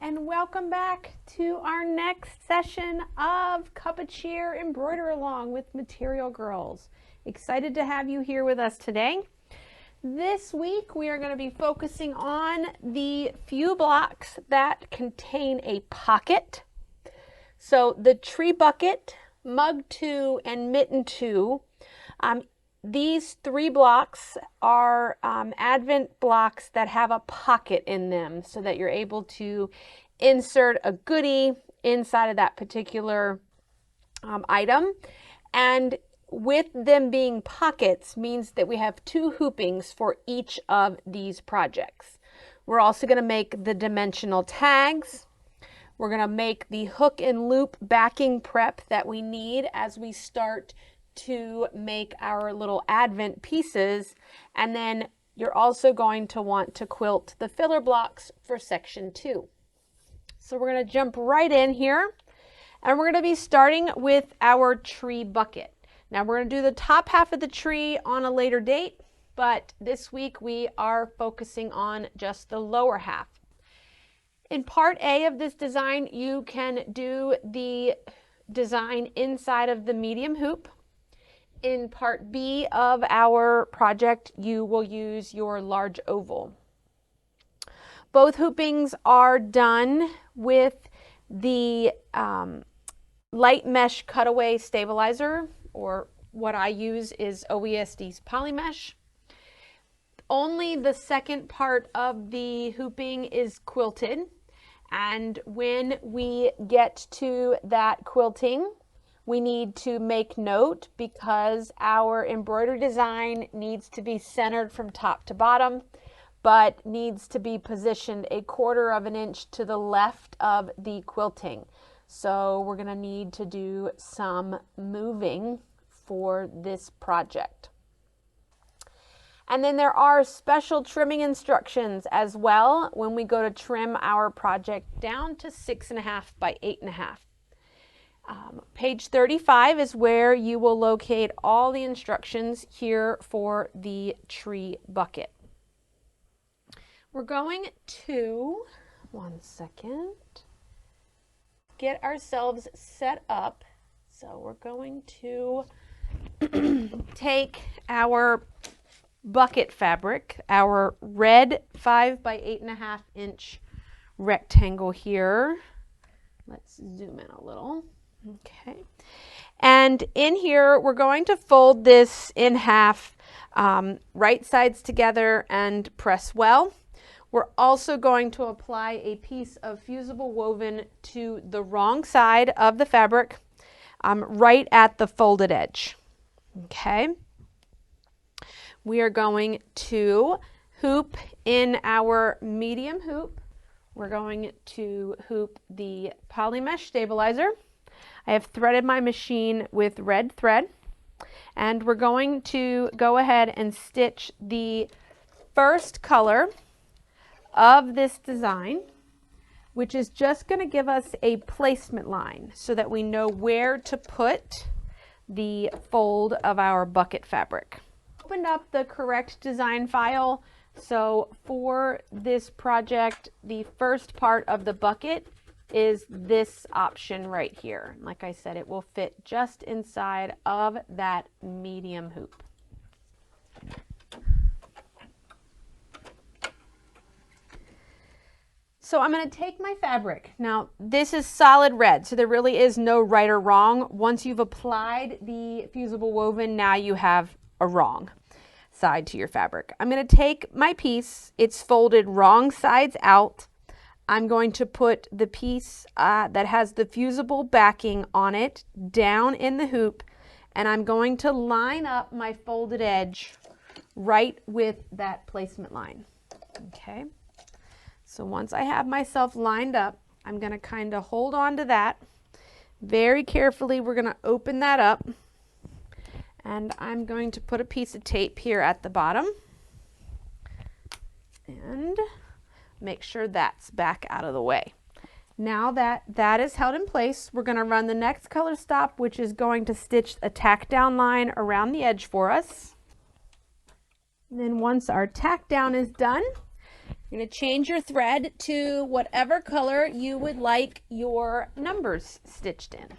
and welcome back to our next session of Cup of Cheer Embroider-along with Material Girls. Excited to have you here with us today. This week we are going to be focusing on the few blocks that contain a pocket. So the tree bucket, mug 2, and mitten 2. These 3 blocks are advent blocks that have a pocket in them so that you're able to insert a goodie inside of that particular item. And with them being pockets means that we have 2 hoopings for each of these projects. We're also going to make the dimensional tags. We're going to make the hook and loop backing prep that we need as we start to make our little advent pieces, and then you're also going to want to quilt the filler blocks for section 2. So we're going to jump right in here, and we're going to be starting with our tree bucket. Now we're going to do the top half of the tree on a later date, but this week we are focusing on just the lower half. In part A of this design, you can do the design inside of the medium hoop. In part B of our project, you will use your large oval. Both hoopings are done with the light mesh cutaway stabilizer, or what I use is OESD's Polymesh. Only the second part of the hooping is quilted, and when we get to that quilting, we need to make note because our embroidery design needs to be centered from top to bottom, but needs to be positioned 1/4 of an inch to the left of the quilting. So we're going to need to do some moving for this project. And then there are special trimming instructions as well when we go to trim our project down to 6.5 by 8.5. Page 35 is where you will locate all the instructions here for the tree bucket. We're going to, one second, get ourselves set up. So we're going to take our bucket fabric, our red 5 by 8.5 inch rectangle here. Let's zoom in a little. Okay, and in here we're going to fold this in half, right sides together, and press well. We're also going to apply a piece of fusible woven to the wrong side of the fabric, right at the folded edge. Okay, we are going to hoop in our medium hoop. We're going to hoop the Polymesh stabilizer. I have threaded my machine with red thread, and we're going to go ahead and stitch the first color of this design, which is just going to give us a placement line so that we know where to put the fold of our bucket fabric. Opened up the correct design file. So for this project, the first part of the bucket is this option right here. Like I said, it will fit just inside of that medium hoop. So I'm going to take my fabric. Now this is solid red, so there really is no right or wrong. Once you've applied the fusible woven, now you have a wrong side to your fabric. I'm going to take my piece, it's folded wrong sides out. I'm going to put the piece that has the fusible backing on it down in the hoop, and I'm going to line up my folded edge right with that placement line. Okay, so once I have myself lined up, I'm going to kind of hold on to that. Very carefully, we're going to open that up, and I'm going to put a piece of tape here at the bottom and make sure that's back out of the way. Now that that is held in place, we're going to run the next color stop, which is going to stitch a tack down line around the edge for us. And then once our tack down is done, You're going to change your thread to whatever color you would like your numbers stitched in.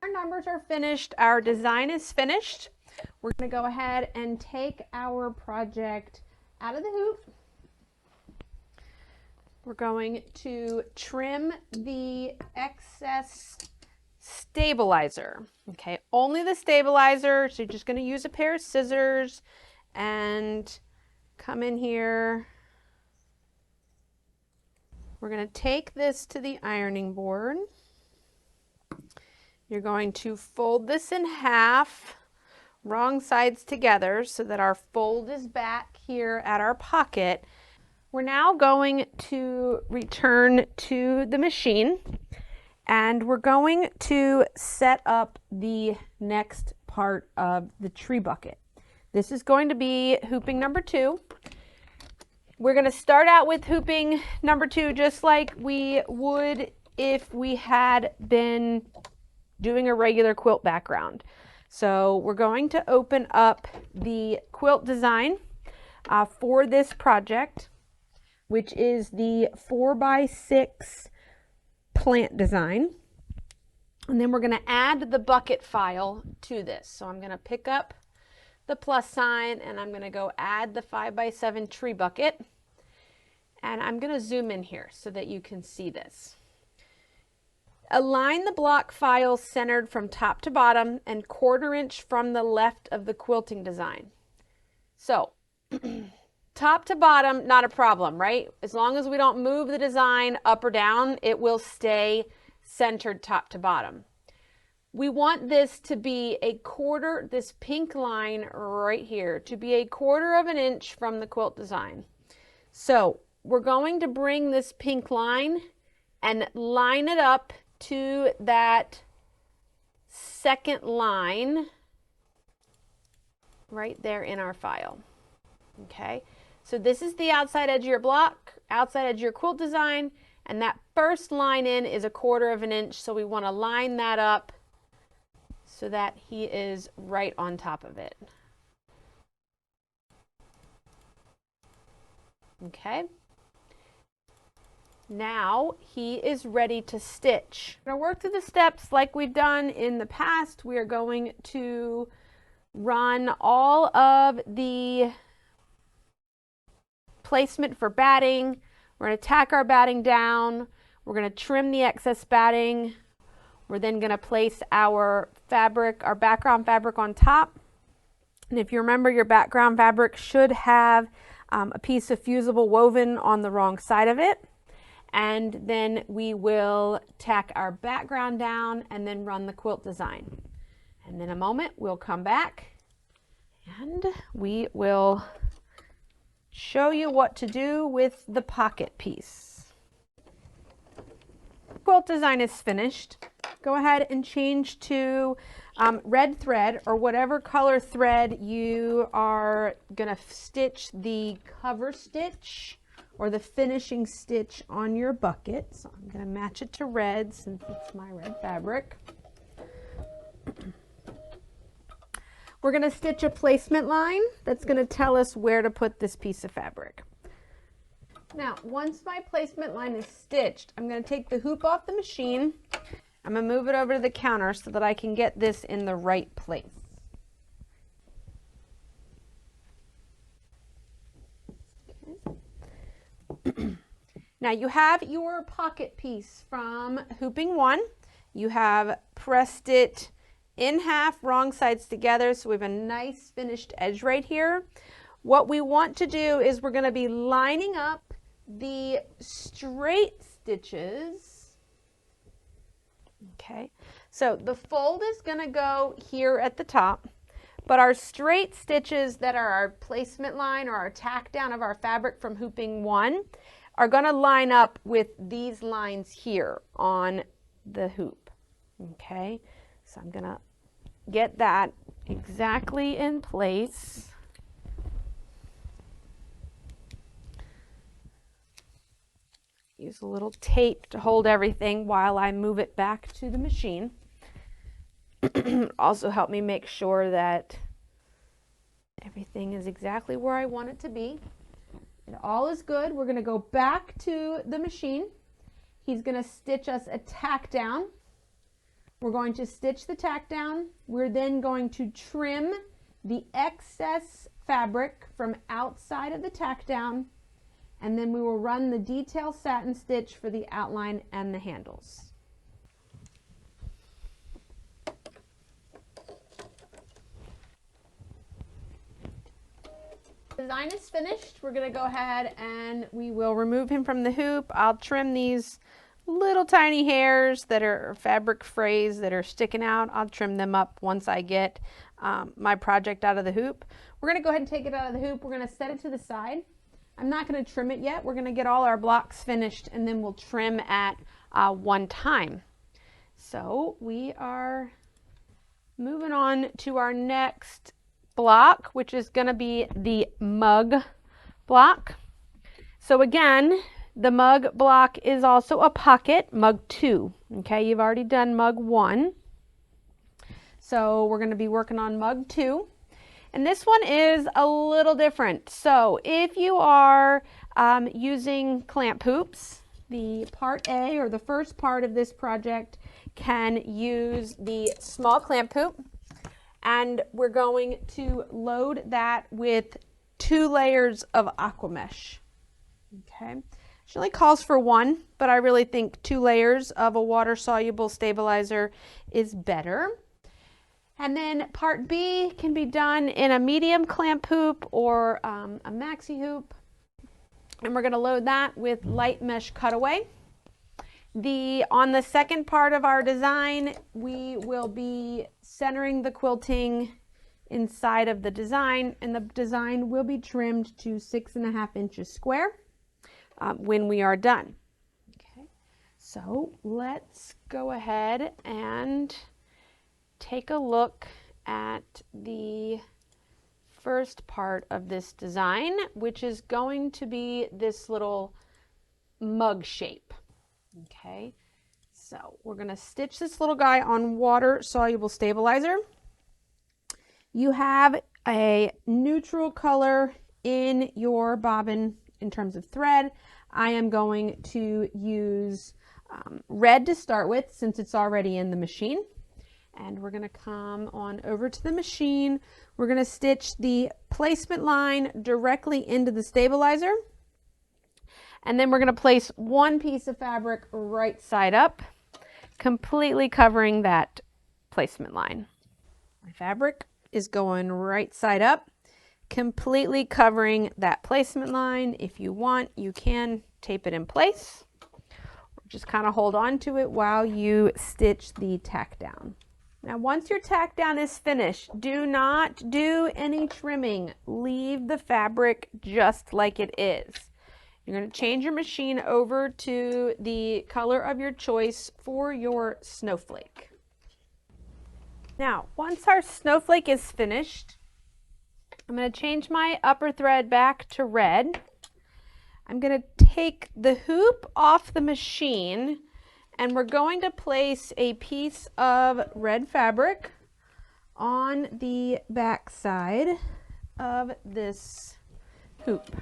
Our numbers are finished. Our design is finished. We're going to go ahead and take our project out of the hoop. We're going to trim the excess stabilizer. Okay, only the stabilizer. So you're just going to use a pair of scissors and come in here. We're going to take this to the ironing board. You're going to fold this in half, wrong sides together, so that our fold is back here at our pocket. We're now going to return to the machine, and we're going to set up the next part of the tree bucket. This is going to be hooping number 2. We're going to start out with hooping number 2 just like we would if we had been doing a regular quilt background. So we're going to open up the quilt design for this project, which is the 4x6 plant design. And then we're going to add the bucket file to this. So I'm going to pick up the plus sign and I'm going to go add the 5x7 tree bucket. And I'm going to zoom in here so that you can see this. Align the block file centered from top to bottom and 1/4 inch from the left of the quilting design. So top to bottom, not a problem, right? As long as we don't move the design up or down, it will stay centered top to bottom. We want this to be a 1/4, this pink line right here, to be a 1/4 inch from the quilt design. So we're going to bring this pink line and line it up to that second line right there in our file. Okay, so this is the outside edge of your block, outside edge of your quilt design, and that first line in is a 1/4 inch, so we want to line that up so that he is right on top of it. Okay. Now he is ready to stitch. We're going to work through the steps like we've done in the past. We are going to run all of the placement for batting. We're going to tack our batting down. We're going to trim the excess batting. We're then going to place our fabric, our background fabric on top. And if you remember, your background fabric should have a piece of fusible woven on the wrong side of it. And then we will tack our background down and then run the quilt design. And in a moment, we'll come back and we will show you what to do with the pocket piece. Quilt design is finished. Go ahead and change to red thread or whatever color thread you are gonna stitch the cover stitch or the finishing stitch on your bucket. So I'm going to match it to red since it's my red fabric. We're going to stitch a placement line that's going to tell us where to put this piece of fabric. Now, once my placement line is stitched, I'm going to take the hoop off the machine. I'm going to move it over to the counter so that I can get this in the right place. Now you have your pocket piece from hooping 1. You have pressed it in half, wrong sides together, so we have a nice finished edge right here. What we want to do is we're going to be lining up the straight stitches. Okay, so the fold is going to go here at the top, But our straight stitches that are our placement line or our tack down of our fabric from hooping 1 are going to line up with these lines here on the hoop. Okay, so I'm going to get that exactly in place. Use a little tape to hold everything while I move it back to the machine. Also help me make sure that everything is exactly where I want it to be. And all is good. We're going to go back to the machine. He's going to stitch us a tack down. We're going to stitch the tack down. We're then going to trim the excess fabric from outside of the tack down, and then we will run the detail satin stitch for the outline and the handles. Design is finished. We're going to go ahead and we will remove him from the hoop. I'll trim these little tiny hairs that are fabric frays that are sticking out. I'll trim them up once I get my project out of the hoop. We're going to go ahead and take it out of the hoop. We're going to set it to the side. I'm not going to trim it yet. We're going to get all our blocks finished and then we'll trim at one time. So we are moving on to our next block, which is going to be the mug block. So again, the mug block is also a pocket, mug 2. Okay, you've already done mug 1. So we're going to be working on mug 2. And this one is a little different. So if you are using clamp hoops, the part A or the first part of this project can use the small clamp hoop. And we're going to load that with 2 layers of aqua mesh. Okay, it only calls for 1, but I really think 2 layers of a water-soluble stabilizer is better. And then part B can be done in a medium clamp hoop or a maxi hoop. And we're going to load that with light mesh cutaway. On the second part of our design, we will be centering the quilting inside of the design, and the design will be trimmed to 6.5 inches square when we are done. Okay, so let's go ahead and take a look at the first part of this design, which is going to be this little mug shape. Okay, so we're going to stitch this little guy on water-soluble stabilizer. You have a neutral color in your bobbin in terms of thread. I am going to use red to start with since it's already in the machine. And we're going to come on over to the machine. We're going to stitch the placement line directly into the stabilizer. And then we're going to place 1 piece of fabric right side up, completely covering that placement line. My fabric is going right side up, completely covering that placement line. If you want, you can tape it in place, or just kind of hold on to it while you stitch the tack down. Now, once your tack down is finished, do not do any trimming. Leave the fabric just like it is. You're going to change your machine over to the color of your choice for your snowflake. Now, once our snowflake is finished, I'm going to change my upper thread back to red. I'm going to take the hoop off the machine, and we're going to place a piece of red fabric on the back side of this hoop.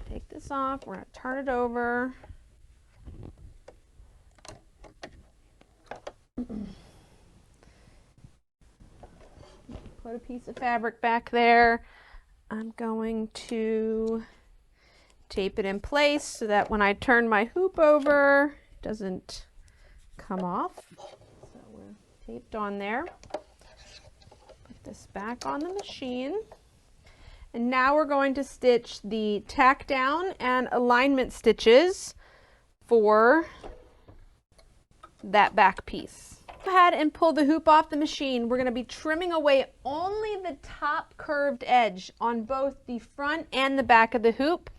Take this off, we're going to turn it over. Put a piece of fabric back there. I'm going to tape it in place so that when I turn my hoop over, it doesn't come off. So we're taped on there. Put this back on the machine. And now we're going to stitch the tack down and alignment stitches for that back piece. Go ahead and pull the hoop off the machine. We're going to be trimming away only the top curved edge on both the front and the back of the hoop.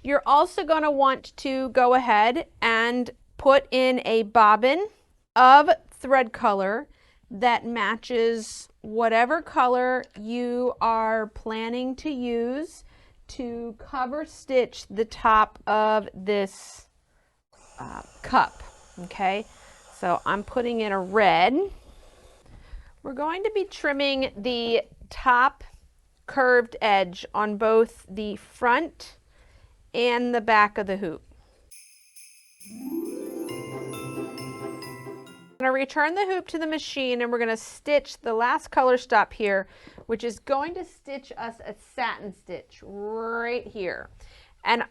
You're also going to want to go ahead and put in a bobbin of thread color that matches whatever color you are planning to use to cover stitch the top of this cup. Okay, so I'm putting in a red. We're going to be trimming the top curved edge on both the front and the back of the hoop. I'm going to return the hoop to the machine, and we're going to stitch the last color stop here, which is going to stitch us a satin stitch right here. And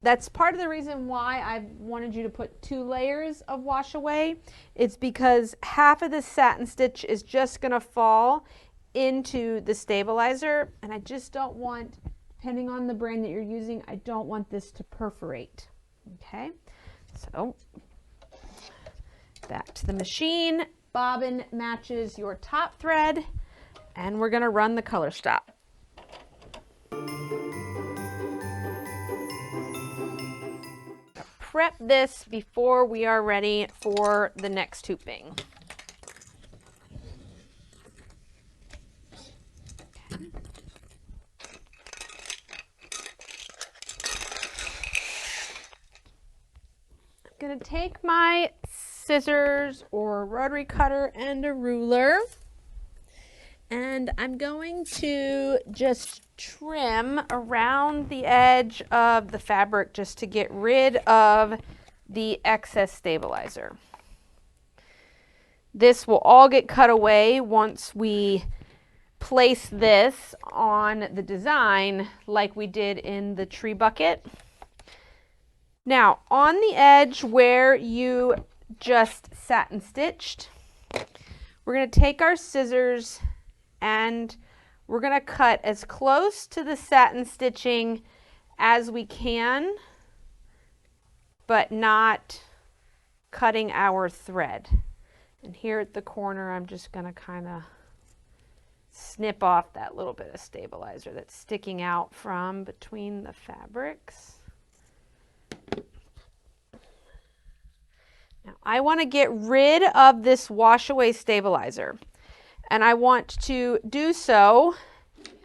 that's part of the reason why I wanted you to put 2 layers of wash away. It's because half of the satin stitch is just going to fall into the stabilizer, and I just don't want, depending on the brand that you're using, I don't want this to perforate. Okay, so back to the machine. Bobbin matches your top thread, and we're going to run the color stop. Prep this before we are ready for the next hooping. Okay. I'm going to take my scissors or rotary cutter and a ruler, and I'm going to just trim around the edge of the fabric just to get rid of the excess stabilizer. This will all get cut away once we place this on the design like we did in the tree bucket. Now, on the edge where you just satin stitched, we're going to take our scissors and we're going to cut as close to the satin stitching as we can, but not cutting our thread. And here at the corner, I'm just going to kind of snip off that little bit of stabilizer that's sticking out from between the fabrics. Now, I want to get rid of this wash away stabilizer, and I want to do so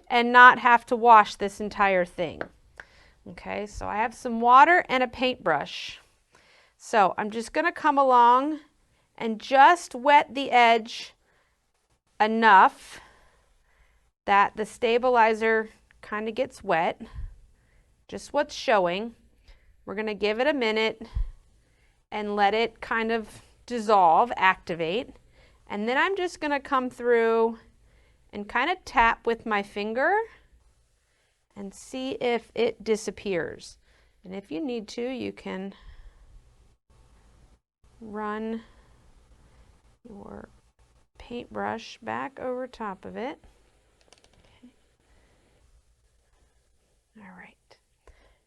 and not have to wash this entire thing. Okay, so I have some water and a paintbrush. So I'm just going to come along and just wet the edge enough that the stabilizer kind of gets wet, just what's showing. We're going to give it a minute and let it kind of dissolve, activate. And then I'm just going to come through and kind of tap with my finger and see if it disappears. And if you need to, you can run your paintbrush back over top of it. Okay. All right.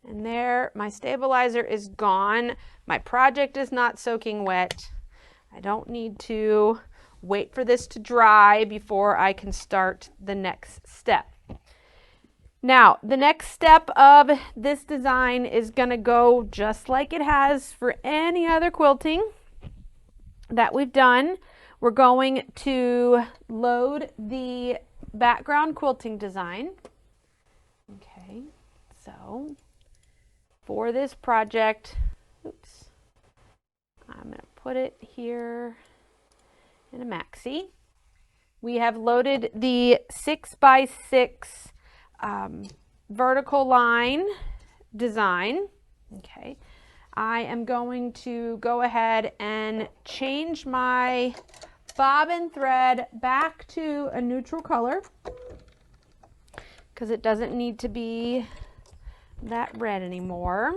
And there, my stabilizer is gone. My project is not soaking wet. I don't need to wait for this to dry before I can start the next step. Now, the next step of this design is going to go just like it has for any other quilting that we've done. We're going to load the background quilting design. Okay, so for this project, oops, I'm going to put it here in a maxi. We have loaded the 6x6 vertical line design. Okay, I am going to go ahead and change my bobbin thread back to a neutral color because it doesn't need to be that red anymore.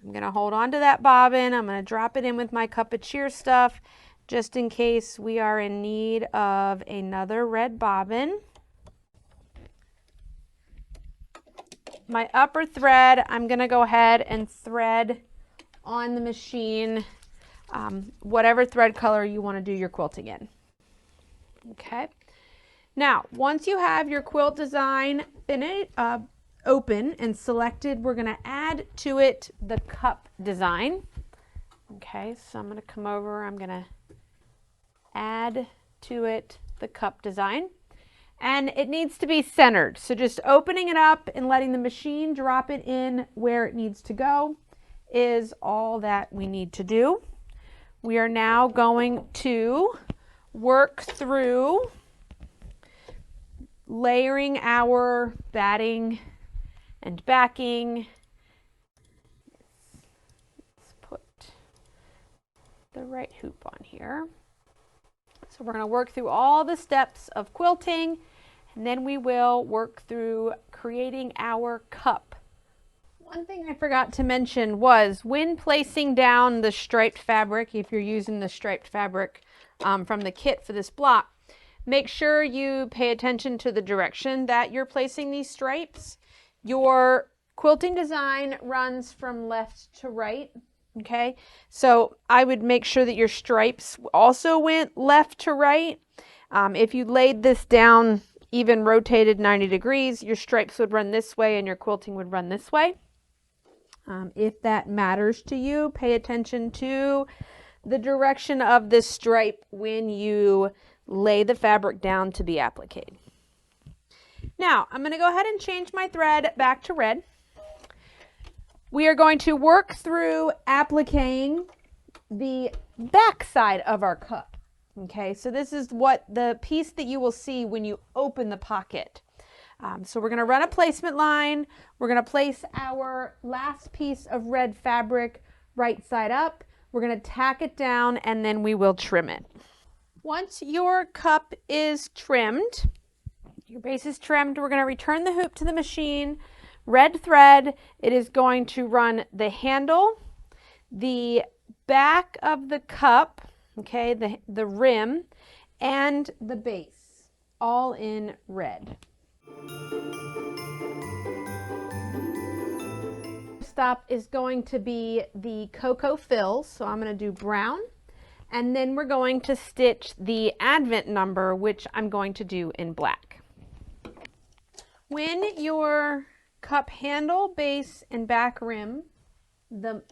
I'm going to hold on to that bobbin. I'm going to drop it in with my cup of cheer stuff just in case we are in need of another red bobbin. my upper thread, I'm going to go ahead and thread on the machine whatever thread color you want to do your quilting in. Okay. Now, once you have your quilt design finished, open and selected, we're going to add to it the cup design. Okay, so I'm going to come over, I'm going to add to it the cup design. And it needs to be centered. So just opening it up and letting the machine drop it in where it needs to go is all that we need to do. We are now going to work through layering our batting and backing. Let's put the right hoop on here. So we're going to work through all the steps of quilting, and then we will work through creating our cup. One thing I forgot to mention was when placing down the striped fabric, if you're using the striped fabric from the kit for this block, make sure you pay attention to the direction that you're placing these stripes. Your quilting design runs from left to right. Okay, so I would make sure that your stripes also went left to right. If you laid this down, even rotated 90 degrees, your stripes would run this way and your quilting would run this way. If that matters to you, pay attention to the direction of this stripe when you lay the fabric down to be appliqued. Now, I'm going to go ahead and change my thread back to red. We are going to work through appliquing the back side of our cup. Okay, so this is what the piece that you will see when you open the pocket. So we're going to run a placement line. We're going to place our last piece of red fabric right side up. We're going to tack it down and then we will trim it. Once your cup is trimmed, your base is trimmed, we're going to return the hoop to the machine. Red thread, it is going to run the handle, the back of the cup, okay, the rim, and the base, all in red. Stop is going to be the cocoa fills, so I'm going to do brown, and then we're going to stitch the advent number, which I'm going to do in black. When your cup handle, base, and back rim, the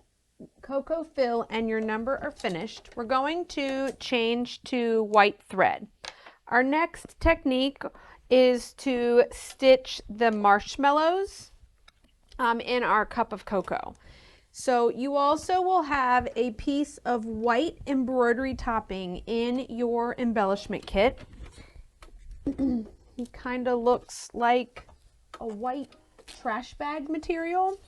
cocoa fill, and your number are finished, we're going to change to white thread. Our next technique is to stitch the marshmallows in our cup of cocoa. So you also will have a piece of white embroidery topping in your embellishment kit. It kind of looks like a white trash bag material.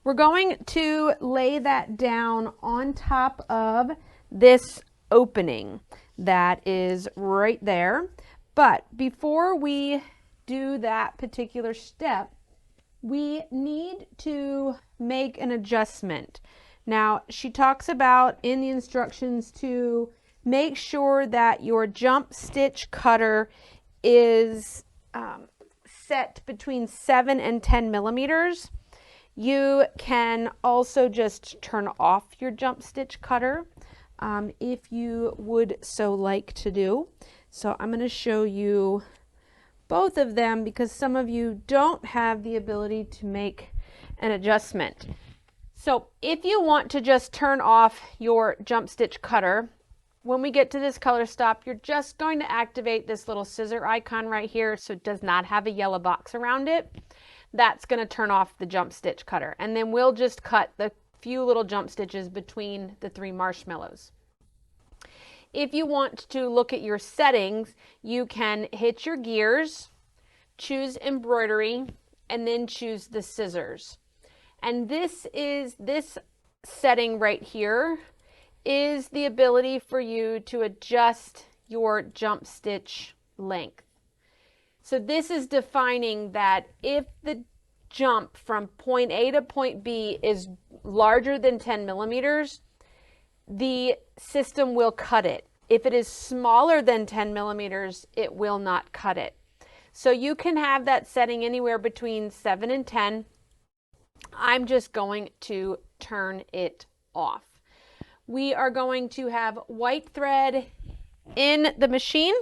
We're going to lay that down on top of this opening that is right there. But before we do that particular step, we need to make an adjustment. Now, she talks about in the instructions to make sure that your jump stitch cutter is set between 7 and 10 millimeters. You can also just turn off your jump stitch cutter if you would so like to do. So I'm going to show you both of them because some of you don't have the ability to make an adjustment. So if you want to just turn off your jump stitch cutter, when we get to this color stop, you're just going to activate this little scissor icon right here, so it does not have a yellow box around it. That's going to turn off the jump stitch cutter, and then we'll just cut the few little jump stitches between the 3 marshmallows. If you want to look at your settings, you can hit your gears, choose embroidery, and then choose the scissors. And this setting right here is the ability for you to adjust your jump stitch length. So this is defining that if the jump from point A to point B is larger than 10 millimeters, the system will cut it. If it is smaller than 10 millimeters, it will not cut it. So you can have that setting anywhere between 7 and 10. I'm just going to turn it off. We are going to have white thread in the machine,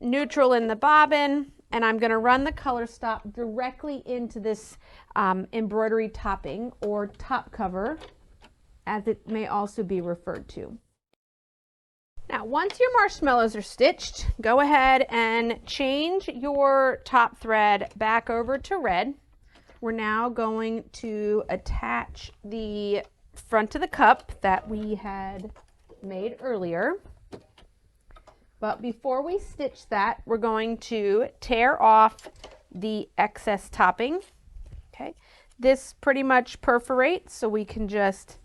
neutral in the bobbin, and I'm going to run the color stop directly into this embroidery topping, or top cover, as it may also be referred to. Now, once your marshmallows are stitched, go ahead and change your top thread back over to red. We're now going to attach the front of the cup that we had made earlier. But before we stitch that, we're going to tear off the excess topping. Okay, this pretty much perforates, so we can just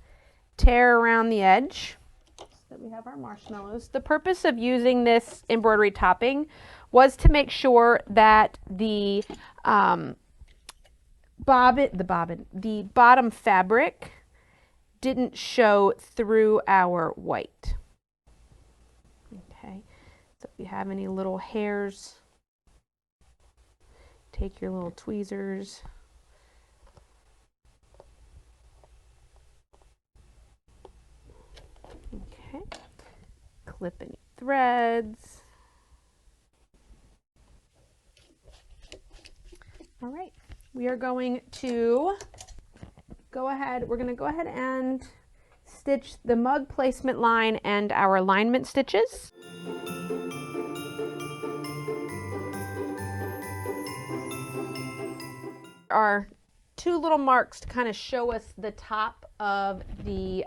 tear around the edge so that we have our marshmallows. The purpose of using this embroidery topping was to make sure that the bottom fabric didn't show through our white. Okay, so if you have any little hairs, take your little tweezers. Okay, clip any threads. All right, we are going to we're going to go ahead and stitch the mug placement line and our alignment stitches. There are two little marks to kind of show us the top of the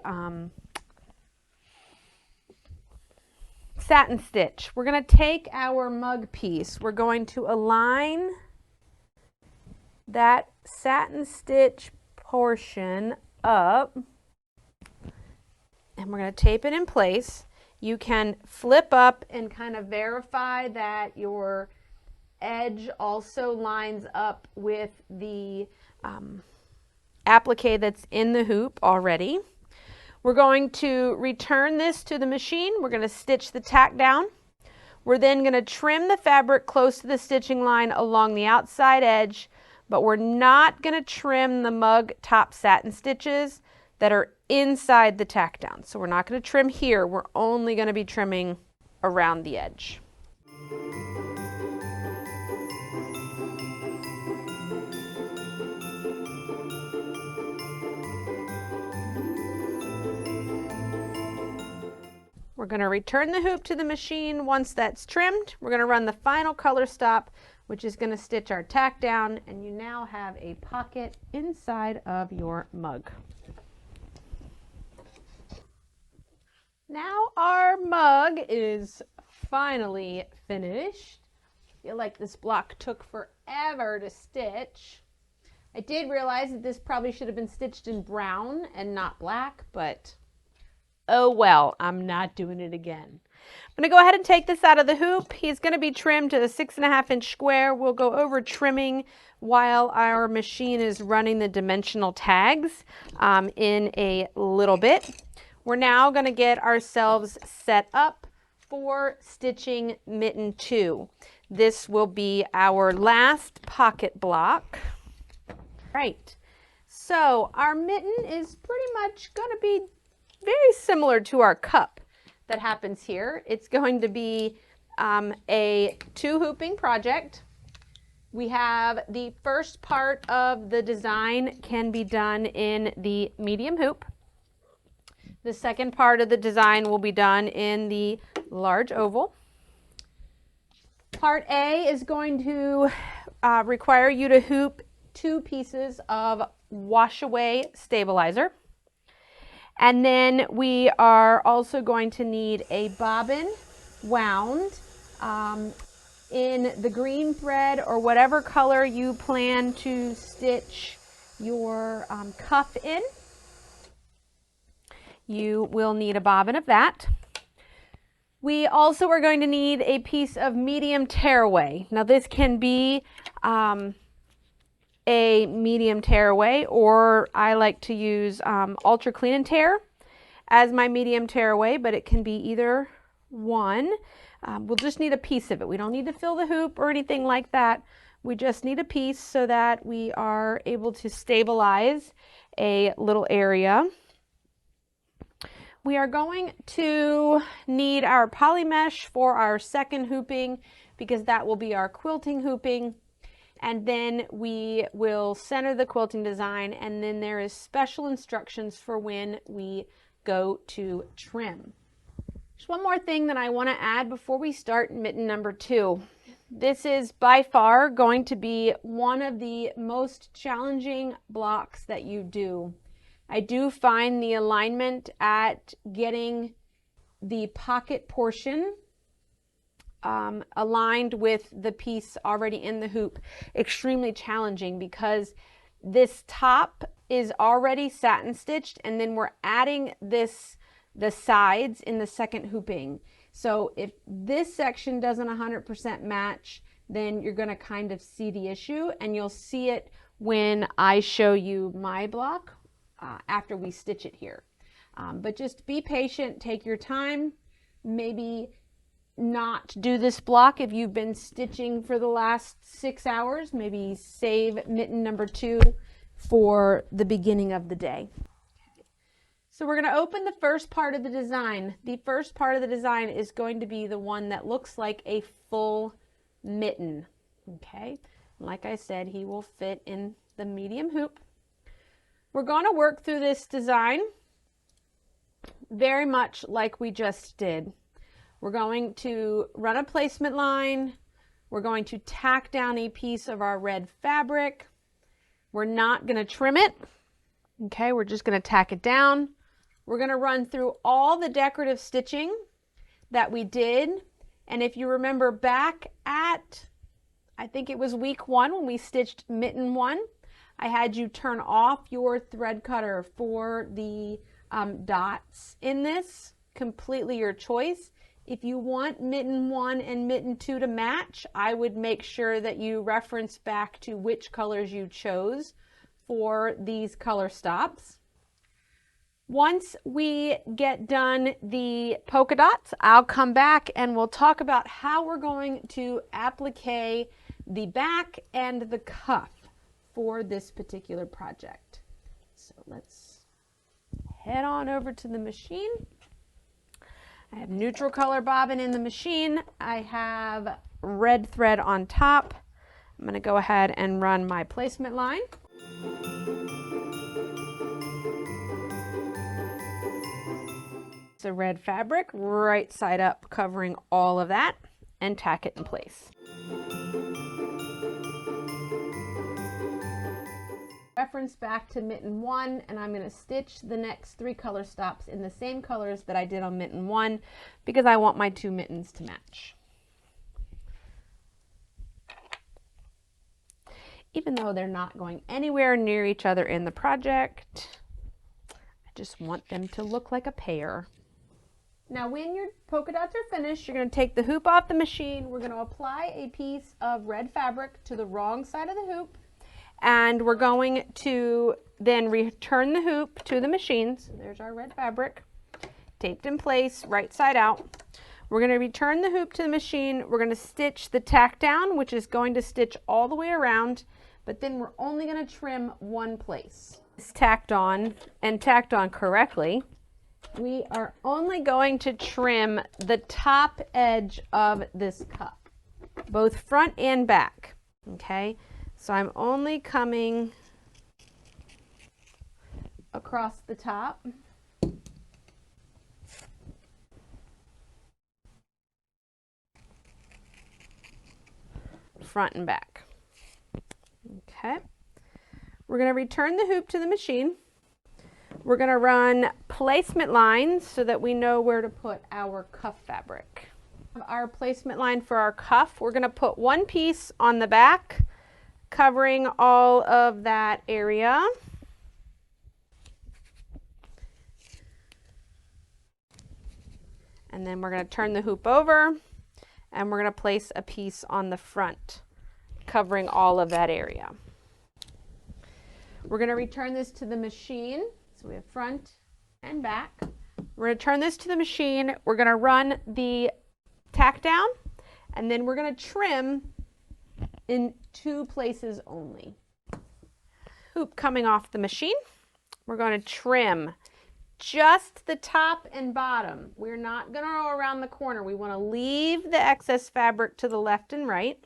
satin stitch. We're going to take our mug piece, we're going to align that satin stitch portion up, and we're going to tape it in place. You can flip up and kind of verify that your edge also lines up with the applique that's in the hoop already. We're going to return this to the machine. We're going to stitch the tack down. We're then going to trim the fabric close to the stitching line along the outside edge, but we're not going to trim the mug top satin stitches that are inside the tack down. So we're not going to trim here. We're only going to be trimming around the edge. We're going to return the hoop to the machine. Once that's trimmed, we're going to run the final color stop, which is going to stitch our tack down, and you now have a pocket inside of your mug. Now our mug is finally finished. I feel like this block took forever to stitch. I did realize that this probably should have been stitched in brown and not black, but oh well, I'm not doing it again. I'm going to go ahead and take this out of the hoop. He's going to be trimmed to the 6.5 inch square. We'll go over trimming while our machine is running the dimensional tags in a little bit. We're now going to get ourselves set up for stitching mitten 2. This will be our last pocket block. Right, so our mitten is pretty much going to be very similar to our cup that happens here. It's going to be a 2 hooping project. We have the first part of the design can be done in the medium hoop. The second part of the design will be done in the large oval. Part A is going to require you to hoop 2 pieces of wash away stabilizer. And then we are also going to need a bobbin wound in the green thread or whatever color you plan to stitch your cuff in. You will need a bobbin of that. We also are going to need a piece of medium tearaway. Now this can be a medium tearaway, or I like to use Ultra Clean and Tear as my medium tearaway, but it can be either one. We'll just need a piece of it. We don't need to fill the hoop or anything like that. We just need a piece so that we are able to stabilize a little area. We are going to need our poly mesh for our second hooping because that will be our quilting hooping. And then we will center the quilting design, and then there is special instructions for when we go to trim. There's one more thing that I want to add before we start mitten number 2. This is by far going to be one of the most challenging blocks that you do. I do find the alignment at getting the pocket portion aligned with the piece already in the hoop extremely challenging because this top is already satin stitched, and then we're adding the sides in the second hooping. So if this section doesn't 100% match, then you're going to kind of see the issue, and you'll see it when I show you my block after we stitch it here. But just be patient, take your time, maybe not do this block if you've been stitching for the last 6 hours. Maybe save mitten number 2 for the beginning of the day. So we're going to open the first part of the design. The first part of the design is going to be the one that looks like a full mitten. Okay, like I said, he will fit in the medium hoop. We're going to work through this design very much like we just did. We're going to run a placement line. We're going to tack down a piece of our red fabric. We're not going to trim it. Okay, we're just going to tack it down. We're going to run through all the decorative stitching that we did. And if you remember back at, I think it was week 1 when we stitched mitten 1, I had you turn off your thread cutter for the dots in this. Completely your choice. If you want mitten 1 and mitten 2 to match, I would make sure that you reference back to which colors you chose for these color stops. Once we get done the polka dots, I'll come back and we'll talk about how we're going to applique the back and the cuff for this particular project. So let's head on over to the machine. I have neutral color bobbin in the machine. I have red thread on top. I'm going to go ahead and run my placement line. The red fabric right side up, covering all of that, and tack it in place. Reference back to mitten 1, and I'm going to stitch the next 3 color stops in the same colors that I did on mitten 1 because I want my 2 mittens to match. Even though they're not going anywhere near each other in the project, I just want them to look like a pair. Now when your polka dots are finished, you're going to take the hoop off the machine. We're going to apply a piece of red fabric to the wrong side of the hoop, and we're going to then return the hoop to the machine. So there's our red fabric taped in place right side out. We're going to return the hoop to the machine. We're going to stitch the tack down, which is going to stitch all the way around, but then we're only going to trim one place. It's tacked on, and tacked on correctly. We are only going to trim the top edge of this cup, both front and back. Okay, so I'm only coming across the top. Front and back. Okay, we're going to return the hoop to the machine. We're going to run placement lines so that we know where to put our cuff fabric. Our placement line for our cuff, we're going to put one piece on the back, covering all of that area. And then we're going to turn the hoop over, and we're going to place a piece on the front, covering all of that area. We're going to return this to the machine. So we have front and back. We're going to turn this to the machine. We're going to run the tack down, and then we're going to trim in 2 places only. Hoop coming off the machine. We're going to trim just the top and bottom. We're not going to go around the corner. We want to leave the excess fabric to the left and right.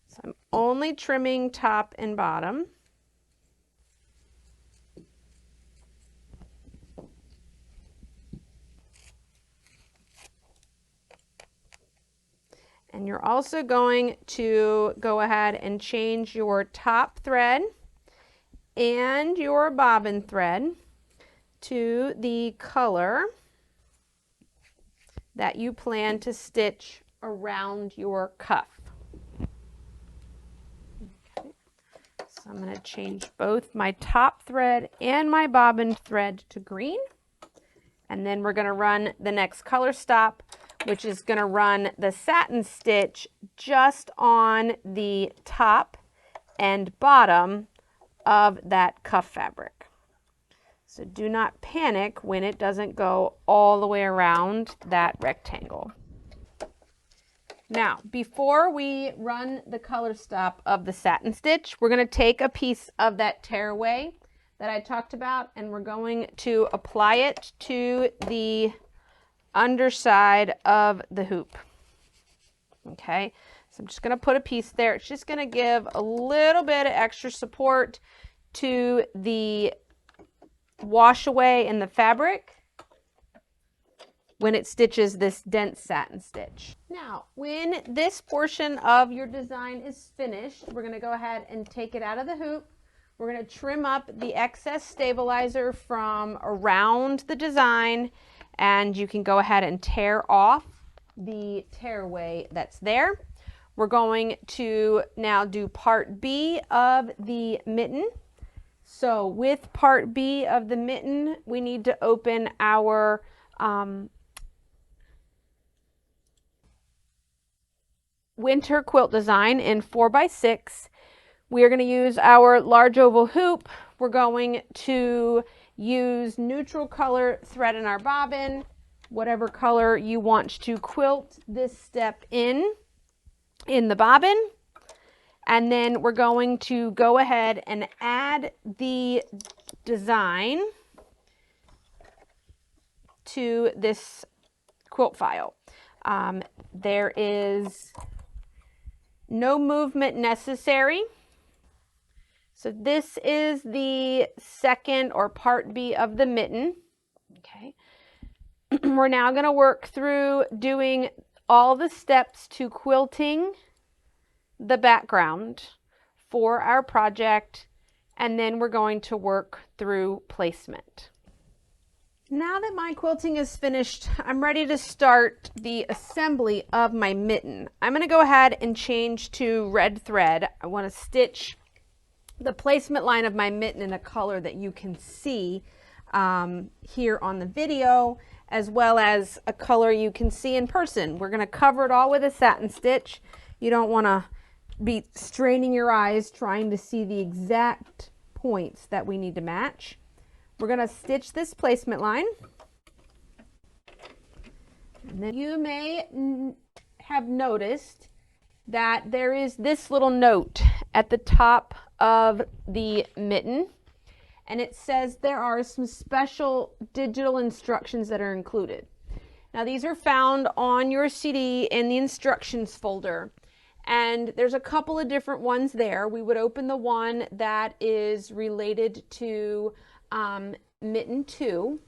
So I'm only trimming top and bottom. And you're also going to go ahead and change your top thread and your bobbin thread to the color that you plan to stitch around your cuff. Okay. So I'm going to change both my top thread and my bobbin thread to green. And then we're going to run the next color stop, which is going to run the satin stitch just on the top and bottom of that cuff fabric. So do not panic when it doesn't go all the way around that rectangle. Now, before we run the color stop of the satin stitch, we're going to take a piece of that tearaway that I talked about, and we're going to apply it to the underside of the hoop. Okay, so I'm just going to put a piece there. It's just going to give a little bit of extra support to the wash away in the fabric when it stitches this dense satin stitch. Now, when this portion of your design is finished, we're going to go ahead and take it out of the hoop. We're going to trim up the excess stabilizer from around the design, and you can go ahead and tear off the tearaway that's there. We're going to now do part B of the mitten. So with part B of the mitten, we need to open our winter quilt design in 4x6. We are going to use our large oval hoop. We're going to use neutral color thread in our bobbin, whatever color you want to quilt this step in the bobbin. And then we're going to go ahead and add the design to this quilt file. There is no movement necessary. So this is the second or part B of the mitten. Okay. We're now going to work through doing all the steps to quilting the background for our project, and then we're going to work through placement. Now that my quilting is finished, I'm ready to start the assembly of my mitten. I'm going to go ahead and change to red thread. I want to stitch the placement line of my mitten in a color that you can see here on the video, as well as a color you can see in person. We're going to cover it all with a satin stitch. You don't want to be straining your eyes trying to see the exact points that we need to match. We're going to stitch this placement line. And then you may have noticed that there is this little note at the top of the mitten, and it says there are some special digital instructions that are included. Now these are found on your CD in the instructions folder, and there's a couple of different ones there. We would open the one that is related to mitten 2.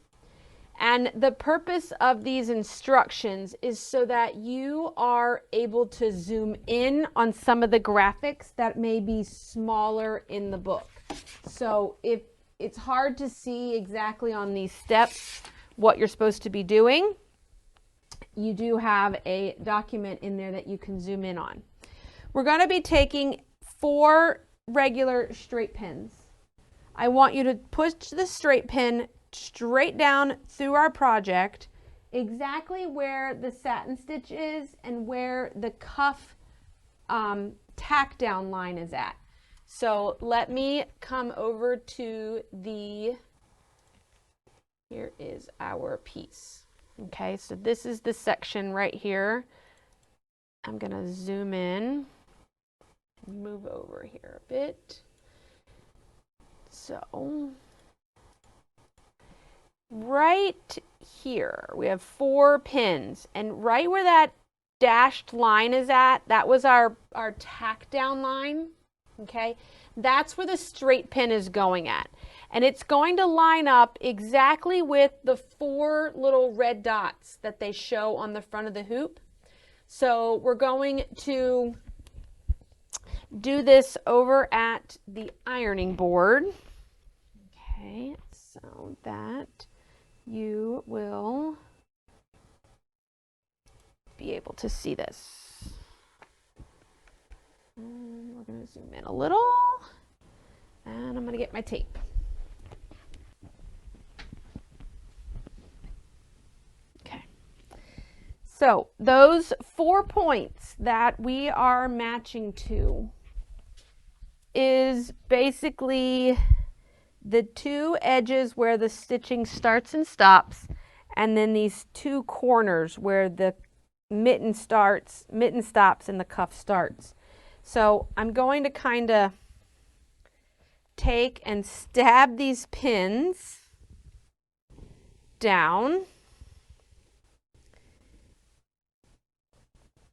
And the purpose of these instructions is so that you are able to zoom in on some of the graphics that may be smaller in the book. So if it's hard to see exactly on these steps what you're supposed to be doing, you do have a document in there that you can zoom in on. We're going to be taking 4 regular straight pins. I want you to push the straight pin straight down through our project, exactly where the satin stitch is and where the cuff tack down line is at. So let me come over to the Here is our piece. Okay, so this is the section right here. I'm gonna zoom in, move over here a bit. So, right here, we have 4 pins, and right where that dashed line is at, that was our tack down line, okay? That's where the straight pin is going at. And it's going to line up exactly with the 4 little red dots that they show on the front of the hoop. So we're going to do this over at the ironing board. Okay, so that you will be able to see this. And we're going to zoom in a little, and I'm going to get my tape. Okay, so those 4 points that we are matching to is basically the 2 edges where the stitching starts and stops, and then these 2 corners where the mitten stops and the cuff starts. So I'm going to kind of take and stab these pins down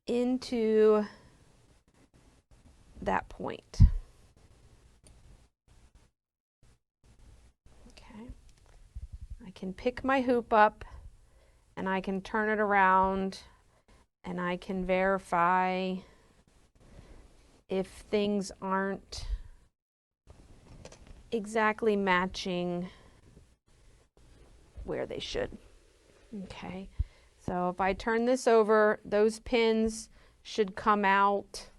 into that point. Okay. I can pick my hoop up and I can turn it around and I can verify if things aren't exactly matching where they should. Okay, so if I turn this over, those pins should come out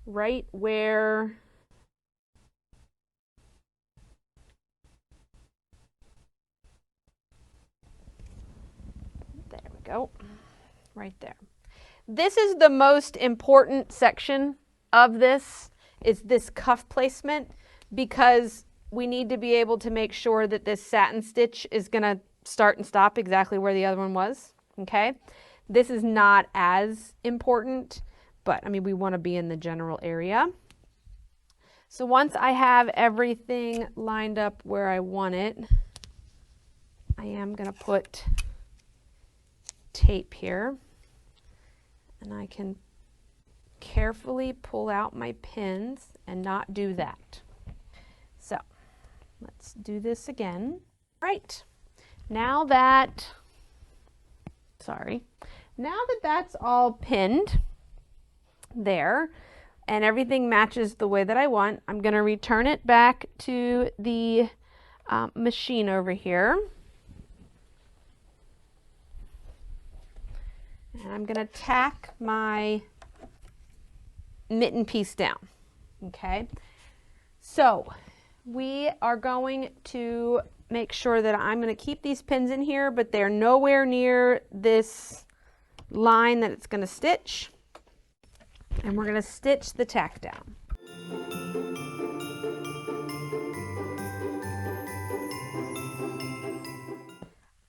right where there we go, right there. This is the most important section of this, is this cuff placement, because we need to be able to make sure that this satin stitch is going to start and stop exactly where the other one was. Okay, this is not as important, but I mean, we want to be in the general area. So once I have everything lined up where I want it, I am going to put tape here, and I can carefully pull out my pins and not do that. So let's do this again. Right, now that that's all pinned there and everything matches the way that I want, I'm going to return it back to the machine over here. And I'm going to tack my mitten piece down. Okay, so we are going to make sure that I'm going to keep these pins in here, but they're nowhere near this line that it's going to stitch. And we're going to stitch the tack down.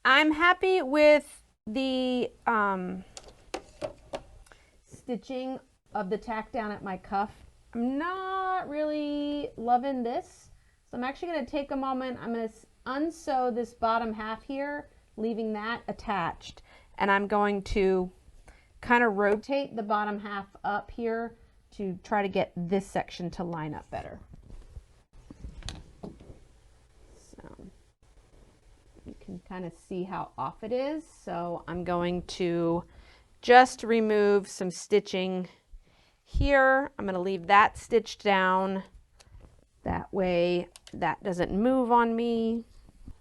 I'm happy with the stitching of the tack down at my cuff. I'm not really loving this, so I'm actually going to take a moment. I'm going to unsew this bottom half here, leaving that attached, and I'm going to kind of rotate the bottom half up here to try to get this section to line up better. So you can kind of see how off it is. So I'm going to just remove some stitching here. I'm going to leave that stitched down. That way that doesn't move on me.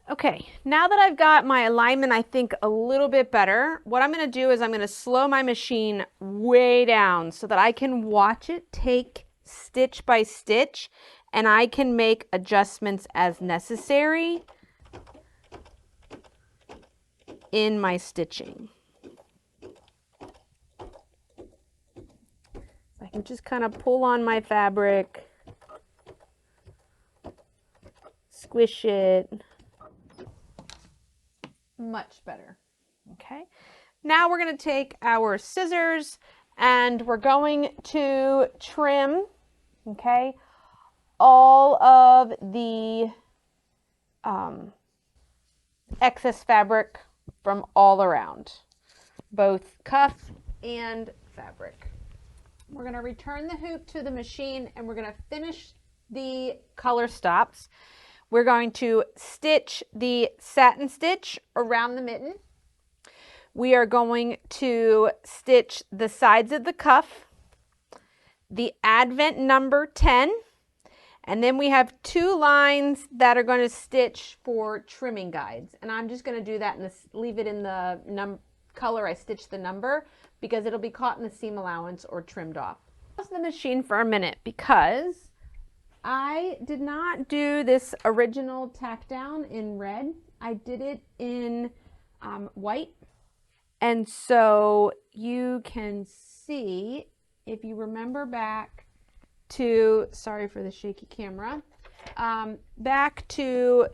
Okay, now that I've got my alignment, I think, a little bit better, what I'm going to do is I'm going to slow my machine way down so that I can watch it take stitch by stitch, and I can make adjustments as necessary in my stitching. I can just kind of pull on my fabric, squish it, Much better. Okay. Now we're going to take our scissors and we're going to trim, okay, all of the excess fabric from all around, both cuff and fabric. We're going to return the hoop to the machine and we're going to finish the color stops. We're going to stitch the satin stitch around the mitten. We are going to stitch the sides of the cuff, the advent number 10, and then we have 2 lines that are going to stitch for trimming guides. And I'm just going to do that and leave it in the color I stitched the number because it'll be caught in the seam allowance or trimmed off. Pause the machine for a minute because I did not do this original tack down in red. I did it in white. And so you can see, if you remember back to, sorry for the shaky camera, back to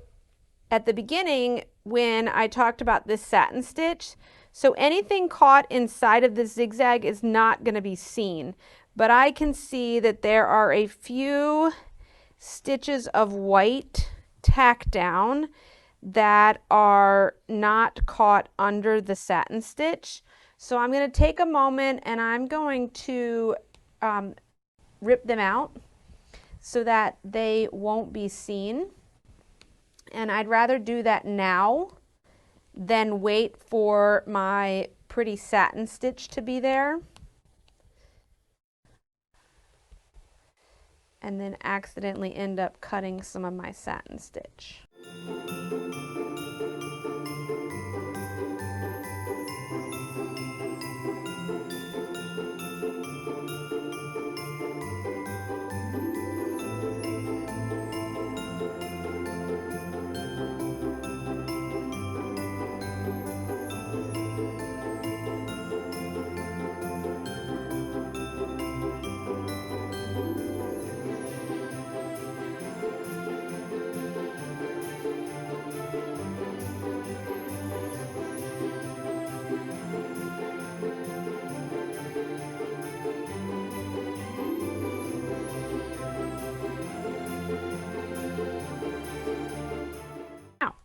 at the beginning when I talked about this satin stitch. So anything caught inside of the zigzag is not going to be seen. But I can see that there are a few stitches of white tack down that are not caught under the satin stitch. So I'm going to take a moment and I'm going to rip them out so that they won't be seen. And I'd rather do that now than wait for my pretty satin stitch to be there and then accidentally end up cutting some of my satin stitch.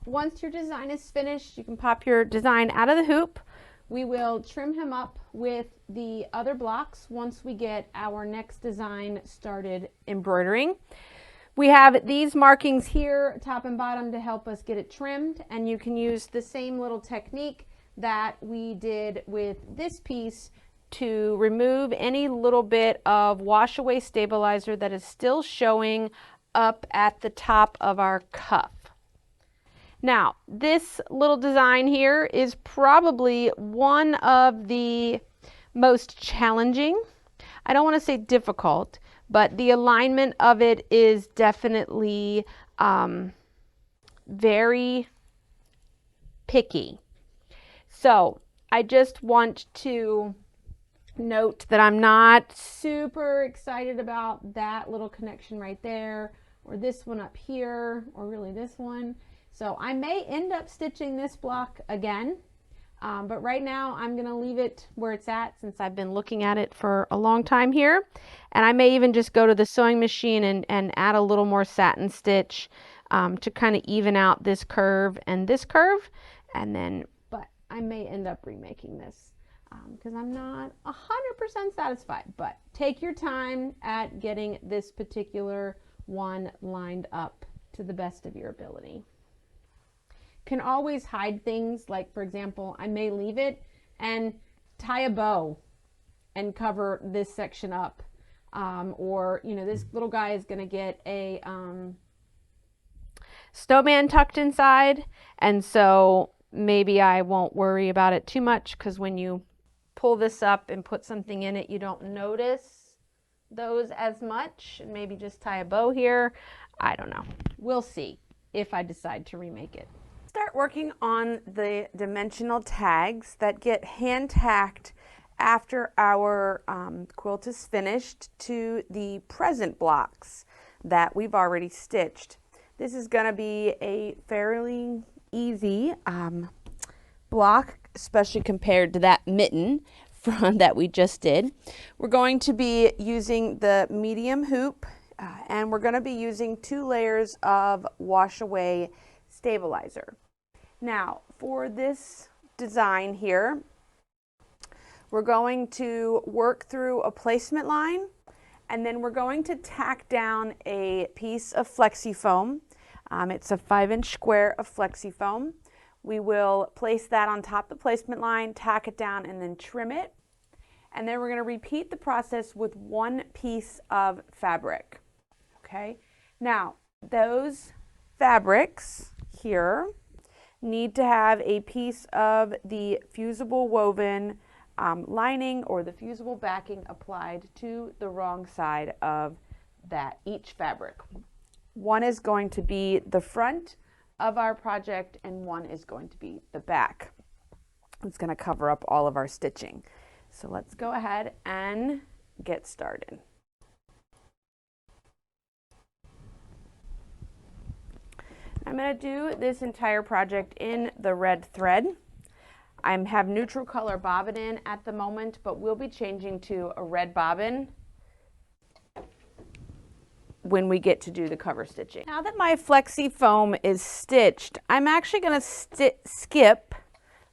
Once your design is finished, you can pop your design out of the hoop. We will trim him up with the other blocks once we get our next design started embroidering. We have these markings here, top and bottom, to help us get it trimmed, and you can use the same little technique that we did with this piece to remove any little bit of wash away stabilizer that is still showing up at the top of our cuff. Now, this little design here is probably one of the most challenging. I don't want to say difficult, but the alignment of it is definitely very picky. So I just want to note that I'm not super excited about that little connection right there, or this one up here, or really this one. So I may end up stitching this block again, but right now I'm going to leave it where it's at since I've been looking at it for a long time here. And I may even just go to the sewing machine and add a little more satin stitch to kind of even out this curve and this curve. And then, but I may end up remaking this because I'm not 100% satisfied. But take your time at getting this particular one lined up to the best of your ability. Can always hide things, like for example, I may leave it and tie a bow and cover this section up, or you know, this little guy is going to get a snowman tucked inside, and so maybe I won't worry about it too much because when you pull this up and put something in it, you don't notice those as much, and maybe just tie a bow here. I don't know. We'll see if I decide to remake it. Start working on the dimensional tags that get hand tacked after our quilt is finished to the present blocks that we've already stitched. This is going to be a fairly easy block, especially compared to that mitten that we just did. We're going to be using the medium hoop, and we're going to be using 2 layers of wash away stabilizer. Now, for this design here, we're going to work through a placement line, and then we're going to tack down a piece of flexi foam. It's a 5-inch square of flexi foam. We will place that on top of the placement line, tack it down, and then trim it. And then we're going to repeat the process with 1 piece of fabric. Okay? Now, those fabrics here need to have a piece of the fusible woven lining or the fusible backing applied to the wrong side of each fabric. One is going to be the front of our project and one is going to be the back. It's going to cover up all of our stitching. So let's go ahead and get started. I'm going to do this entire project in the red thread. I have neutral color bobbin in at the moment, but we'll be changing to a red bobbin when we get to do the cover stitching. Now that my flexi foam is stitched, I'm actually going to skip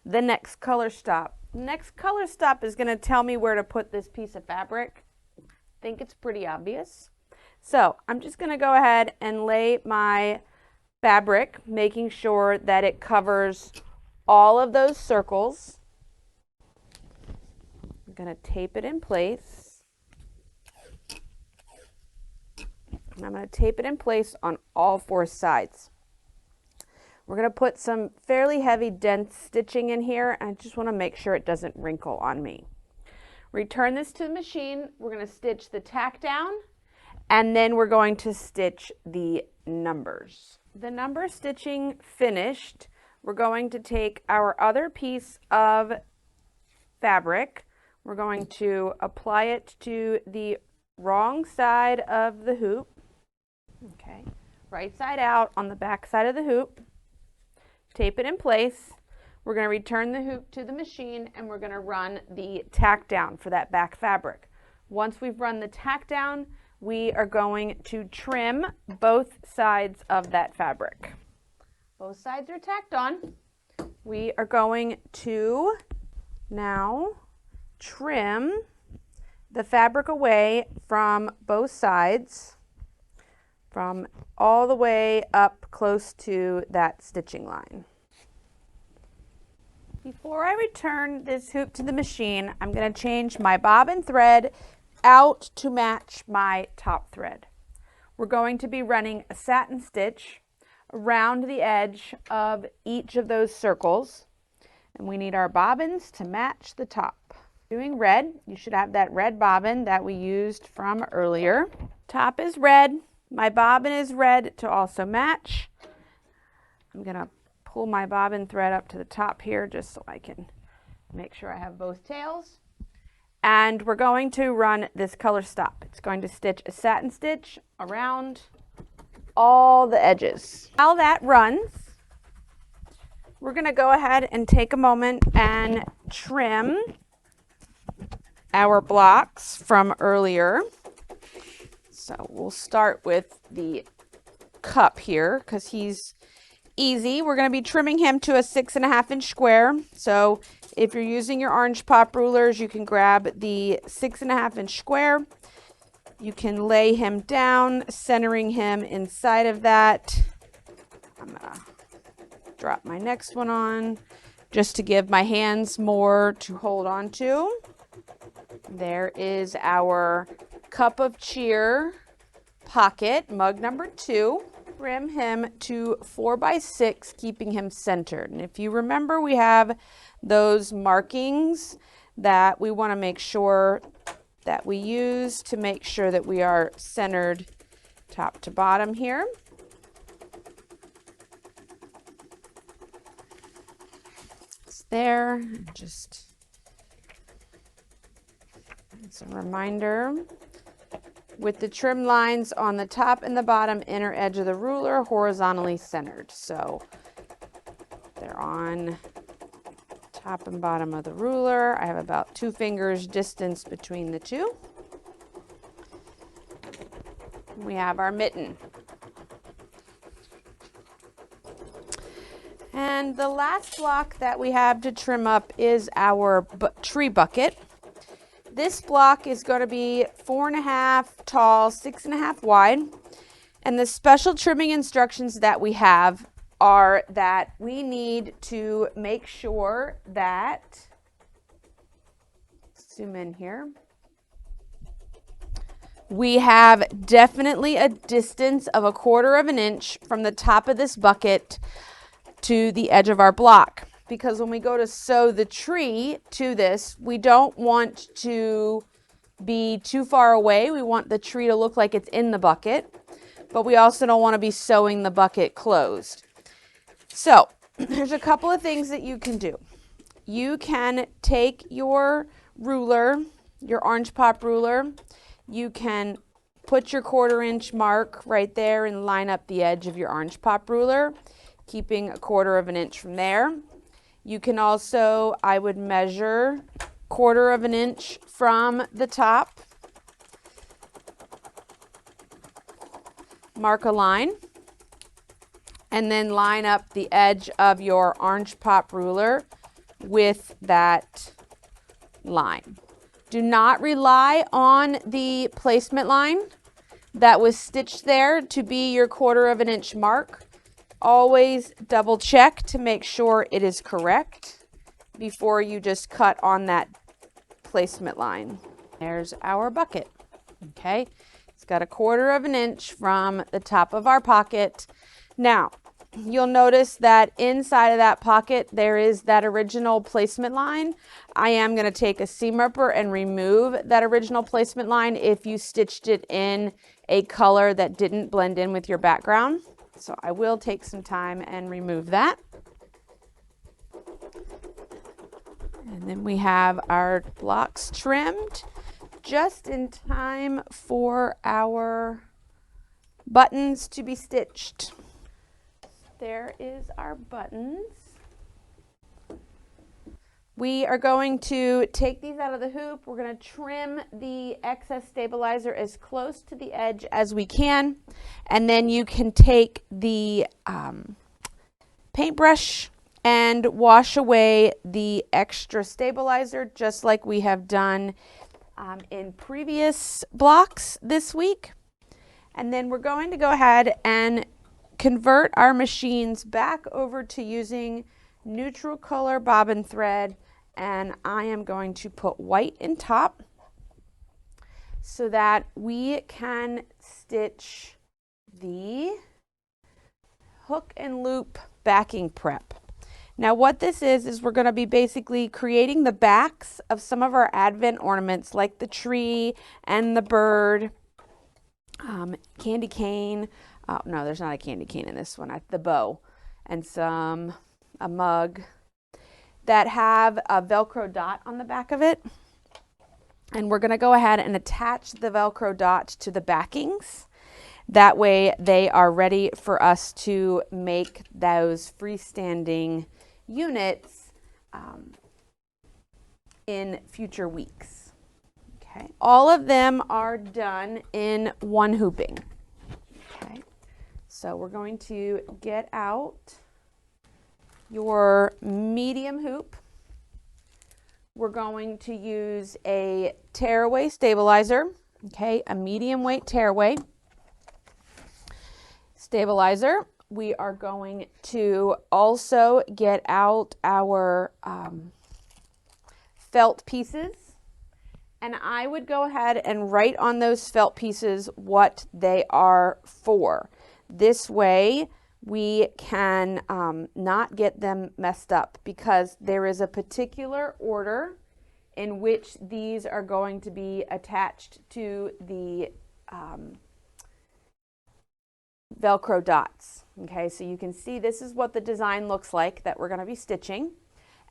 the next color stop. Next color stop is going to tell me where to put this piece of fabric. I think it's pretty obvious. So I'm just going to go ahead and lay my fabric, making sure that it covers all of those circles. I'm going to tape it in place. And I'm going to tape it in place on all 4 sides. We're going to put some fairly heavy dense stitching in here, and I just want to make sure it doesn't wrinkle on me. Return this to the machine. We're going to stitch the tack down, and then we're going to stitch the numbers. The number stitching finished, we're going to take our other piece of fabric. We're going to apply it to the wrong side of the hoop. Okay, right side out on the back side of the hoop. Tape it in place. We're going to return the hoop to the machine and we're going to run the tack down for that back fabric. Once we've run the tack down, we are going to trim both sides of that fabric. Both sides are tacked on. We are going to now trim the fabric away from both sides, from all the way up close to that stitching line. Before I return this hoop to the machine, I'm going to change my bobbin thread out to match my top thread. We're going to be running a satin stitch around the edge of each of those circles, and we need our bobbins to match the top. Doing red, you should have that red bobbin that we used from earlier. Top is red. My bobbin is red to also match. I'm going to pull my bobbin thread up to the top here just so I can make sure I have both tails. And we're going to run this color stop. It's going to stitch a satin stitch around all the edges. While that runs, we're going to go ahead and take a moment and trim our blocks from earlier. So we'll start with the cup here because he's easy. We're going to be trimming him to a 6.5-inch square. So if you're using your orange pop rulers, you can grab the 6.5-inch square. You can lay him down, centering him inside of that. I'm going to drop my next one on just to give my hands more to hold on to. There is our cup of cheer pocket, mug number 2. Trim him to 4x6, keeping him centered. And if you remember, we have those markings that we want to make sure that we use to make sure that we are centered top to bottom here. It's there. Just as a reminder, with the trim lines on the top and the bottom inner edge of the ruler horizontally centered. So they're on top and bottom of the ruler. I have about 2 fingers distance between the two. We have our mitten. And the last block that we have to trim up is our tree bucket. This block is going to be 4.5 tall, 6.5 wide. And the special trimming instructions that we have are that we need to make sure that, zoom in here, we have definitely a distance of 1/4 inch from the top of this bucket to the edge of our block. Because when we go to sew the tree to this, we don't want to be too far away. We want the tree to look like it's in the bucket, but we also don't want to be sewing the bucket closed. So there's a couple of things that you can do. You can take your ruler, your orange pop ruler, you can put your 1/4 inch mark right there and line up the edge of your orange pop ruler, keeping 1/4 inch from there. You can also, I would measure 1/4 inch from the top, mark a line, and then line up the edge of your orange pop ruler with that line. Do not rely on the placement line that was stitched there to be your 1/4 inch mark. Always double check to make sure it is correct before you just cut on that placement line. There's our bucket. Okay, it's got 1/4 inch from the top of our pocket. Now, you'll notice that inside of that pocket, there is that original placement line. I am going to take a seam ripper and remove that original placement line if you stitched it in a color that didn't blend in with your background. So I will take some time and remove that. And then we have our blocks trimmed just in time for our buttons to be stitched. There is our buttons. We are going to take these out of the hoop. We're going to trim the excess stabilizer as close to the edge as we can. And then you can take the paintbrush and wash away the extra stabilizer, just like we have done in previous blocks this week. And then we're going to go ahead and convert our machines back over to using neutral color bobbin thread, and I am going to put white in top so that we can stitch the hook and loop backing prep. Now what this is we're going to be basically creating the backs of some of our advent ornaments, like the tree and the bird, candy cane. Oh, no, there's not a candy cane in this one. The bow and a mug that have a Velcro dot on the back of it. And we're going to go ahead and attach the Velcro dot to the backings. That way they are ready for us to make those freestanding units in future weeks. Okay, all of them are done in one hooping. Okay, so we're going to get out your medium hoop. We're going to use a tearaway stabilizer, okay, a medium weight tearaway stabilizer. We are going to also get out our felt pieces, and I would go ahead and write on those felt pieces what they are for. This way we can not get them messed up, because there is a particular order in which these are going to be attached to the Velcro dots. Okay, so you can see this is what the design looks like that we're going to be stitching,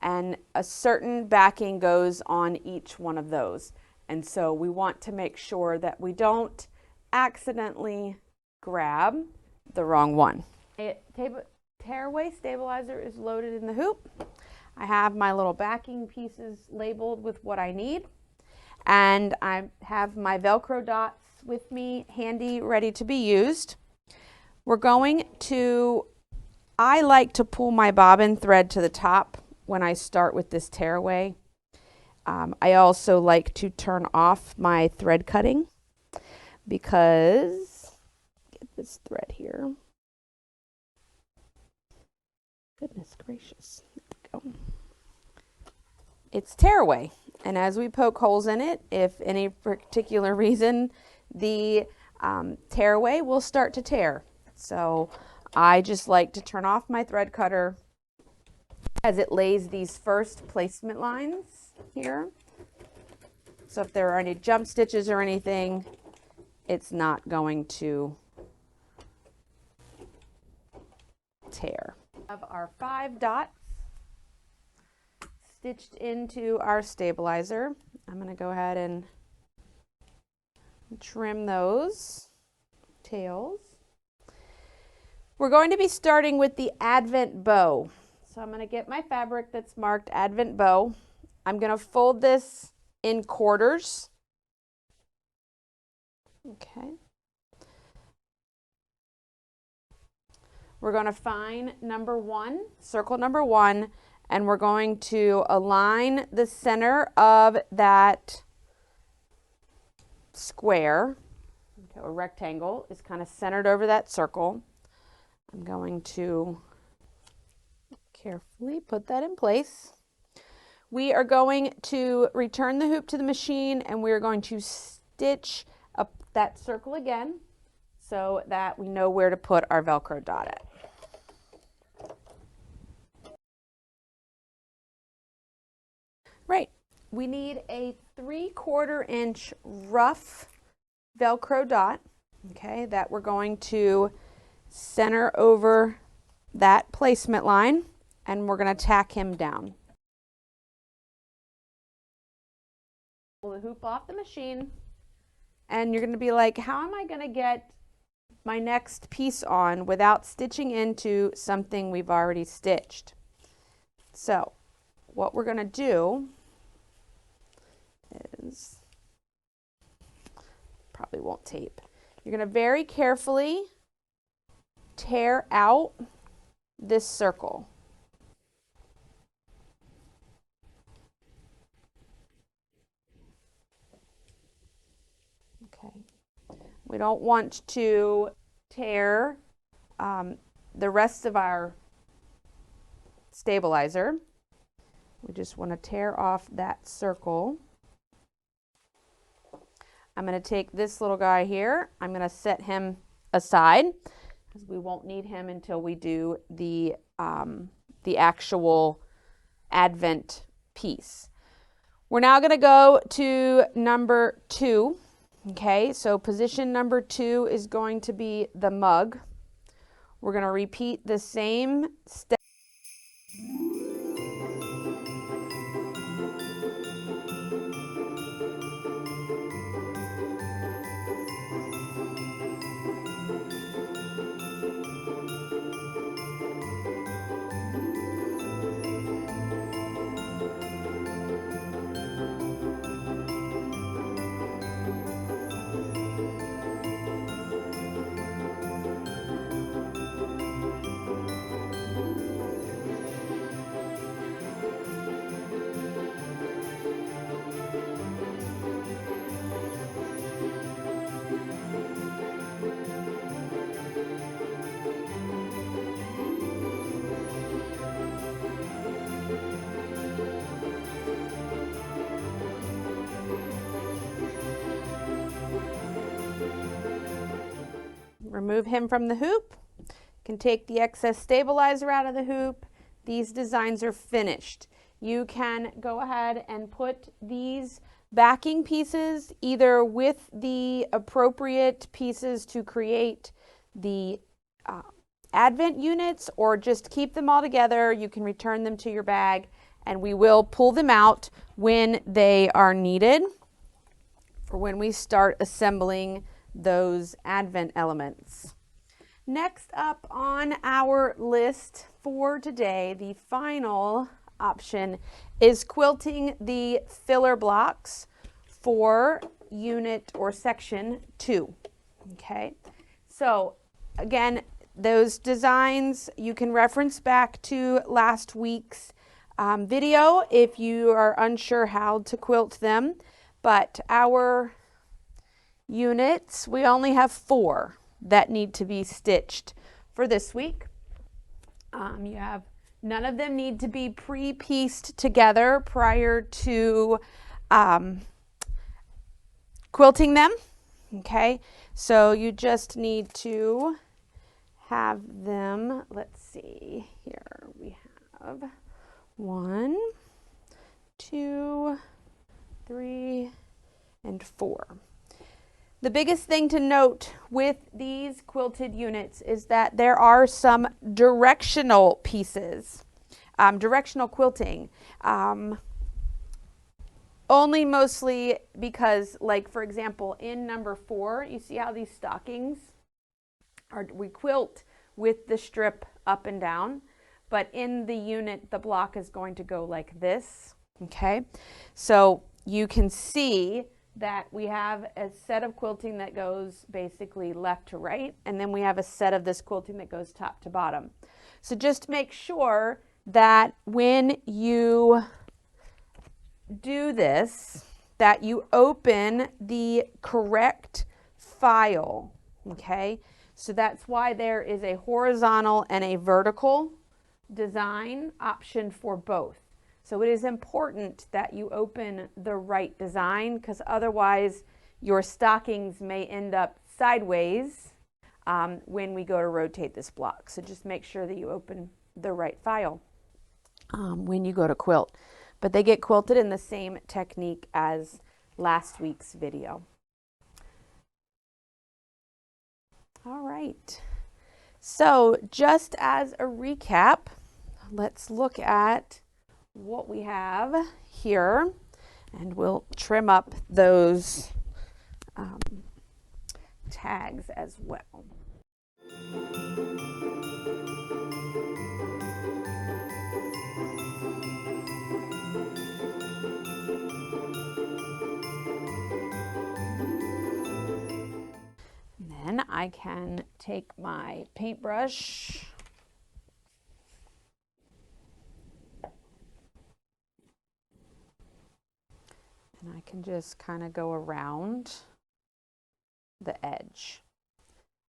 and a certain backing goes on each one of those. And so we want to make sure that we don't accidentally grab the wrong one. Tearaway stabilizer is loaded in the hoop. I have my little backing pieces labeled with what I need, and I have my Velcro dots with me handy, ready to be used. We're going to, I like to pull my bobbin thread to the top when I start with this tearaway. I also like to turn off my thread cutting because, get this thread here. Goodness gracious, there we go. It's tearaway, and as we poke holes in it, if any particular reason the tearaway will start to tear. So I just like to turn off my thread cutter as it lays these first placement lines here. So if there are any jump stitches or anything, it's not going to tear. We have our 5 dots stitched into our stabilizer. I'm going to go ahead and trim those tails. We're going to be starting with the Advent bow. So I'm going to get my fabric that's marked Advent bow. I'm going to fold this in quarters. Okay. We're going to find number 1, circle number 1, and we're going to align the center of that square. Okay, a rectangle is kind of centered over that circle. I'm going to carefully put that in place. We are going to return the hoop to the machine, and we're going to stitch up that circle again so that we know where to put our Velcro dot at. Right, we need a 3/4 inch rough Velcro dot, okay, that we're going to center over that placement line, and we're going to tack him down. Pull the hoop off the machine, and you're going to be like, how am I going to get my next piece on without stitching into something we've already stitched? So what we're going to do is, probably won't tape, you're going to very carefully tear out this circle. Okay. We don't want to tear the rest of our stabilizer. We just want to tear off that circle. I'm going to take this little guy here. I'm going to set him aside because we won't need him until we do the actual Advent piece. We're now going to go to number 2. Okay, so position number 2 is going to be the mug. We're going to repeat the same step. Remove him from the hoop. You can take the excess stabilizer out of the hoop. These designs are finished. You can go ahead and put these backing pieces either with the appropriate pieces to create the Advent units, or just keep them all together. You can return them to your bag, and we will pull them out when they are needed for when we start assembling those Advent elements. Next up on our list for today, the final option is quilting the filler blocks for unit or section 2. Okay, so again, those designs you can reference back to last week's video if you are unsure how to quilt them, but our units, we only have 4 that need to be stitched for this week. None of them need to be pre-pieced together prior to quilting them. Okay, so you just need to have them, let's see, here we have 1, 2, 3, and 4. The biggest thing to note with these quilted units is that there are some directional pieces, directional quilting. Only mostly because, like, for example, in number 4, you see how these stockings we quilt with the strip up and down, but in the unit, the block is going to go like this, okay? So you can see that we have a set of quilting that goes basically left to right, and then we have a set of this quilting that goes top to bottom. So just make sure that when you do this, that you open the correct file, okay? So that's why there is a horizontal and a vertical design option for both. So it is important that you open the right design, because otherwise your stockings may end up sideways when we go to rotate this block. So just make sure that you open the right file when you go to quilt. But they get quilted in the same technique as last week's video. All right, so just as a recap, let's look at what we have here, and we'll trim up those tags as well. Then I can take my paintbrush and I can just kind of go around the edge.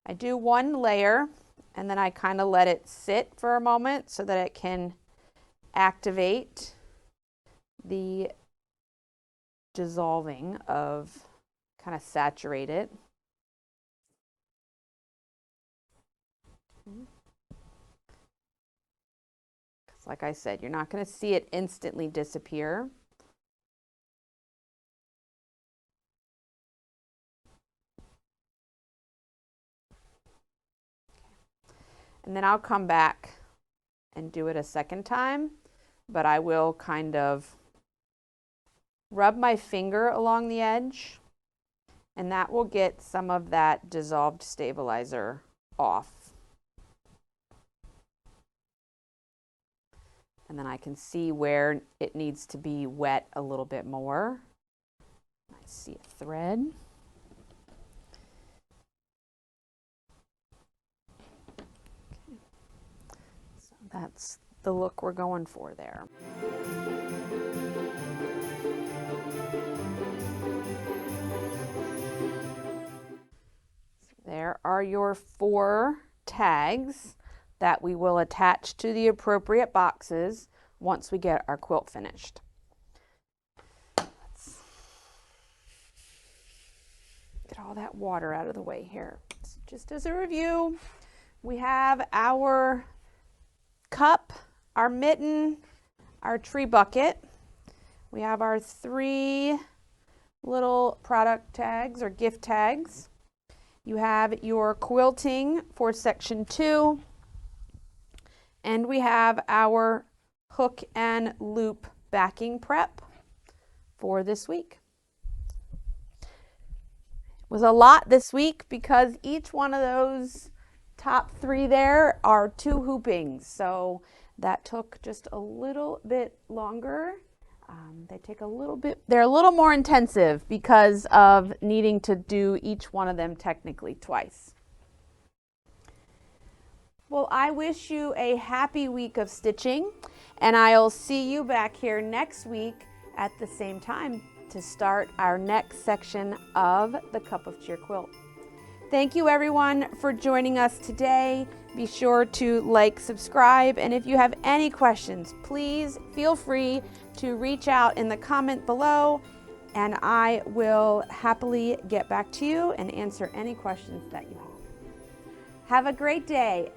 I do one layer and then I kind of let it sit for a moment so that it can activate the dissolving of, kind of saturate it. Because like I said, you're not going to see it instantly disappear. And then I'll come back and do it a second time, but I will kind of rub my finger along the edge, and that will get some of that dissolved stabilizer off. And then I can see where it needs to be wet a little bit more. I see a thread. Okay. So that's the look we're going for there. There are your 4 tags that we will attach to the appropriate boxes once we get our quilt finished. Let's get all that water out of the way here. So just as a review, we have our cup, our mitten, our tree bucket. We have our 3 little product tags or gift tags. You have your quilting for section 2. And we have our hook and loop backing prep for this week. It was a lot this week because each one of those top 3 there are 2 hoopings. So that took just a little bit longer. They're a little more intensive because of needing to do each one of them technically twice. Well, I wish you a happy week of stitching, and I'll see you back here next week at the same time to start our next section of the Cup of Cheer quilt. Thank you everyone for joining us today. Be sure to like, subscribe, and if you have any questions, please feel free to reach out in the comment below, and I will happily get back to you and answer any questions that you have. Have a great day.